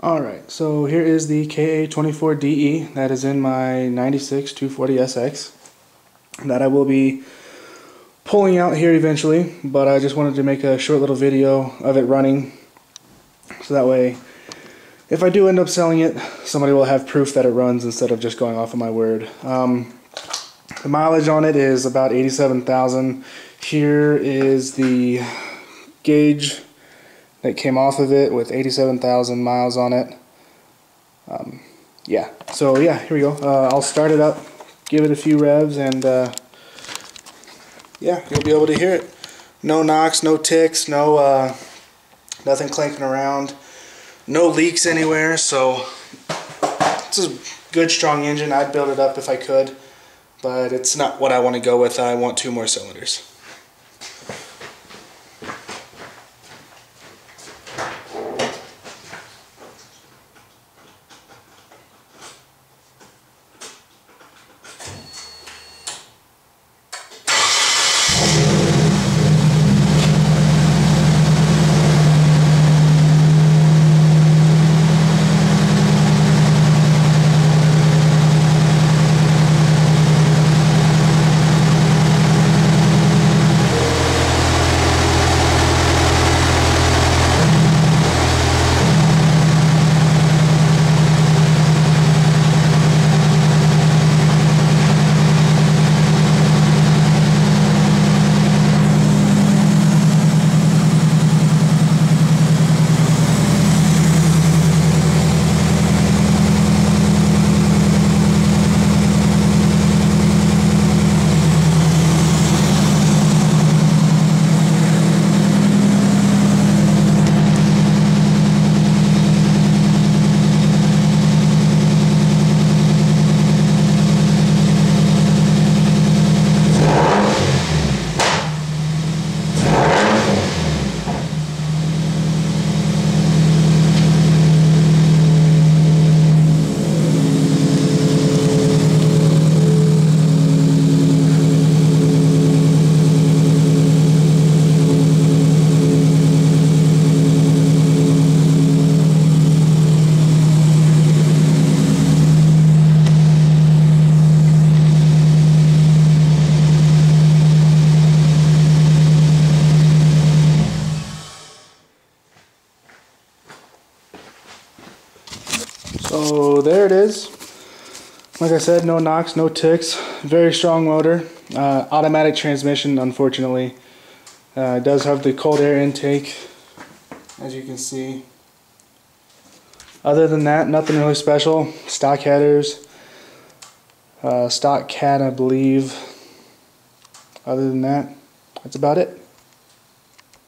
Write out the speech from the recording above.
Alright, so here is the KA24DE that is in my 96 240SX that I will be pulling out here eventually, but I just wanted to make a short little video of it running so that way if I do end up selling it, somebody will have proof that it runs instead of just going off of my word. The mileage on it is about 87,000. Here is the gauge that came off of it with 87,000 miles on it. Yeah, so yeah, here we go. I'll start it up, give it a few revs, and yeah, you'll be able to hear it. No knocks, no ticks, no nothing clanking around, no leaks anywhere. So it's a good, strong engine. I'd build it up if I could, but it's not what I want to go with. I want 2 more cylinders. So there it is. Like I said, no knocks, no ticks. Very strong motor. Automatic transmission, unfortunately. It does have the cold air intake, as you can see. Other than that, nothing really special. Stock headers. Stock cat, I believe. Other than that, that's about it.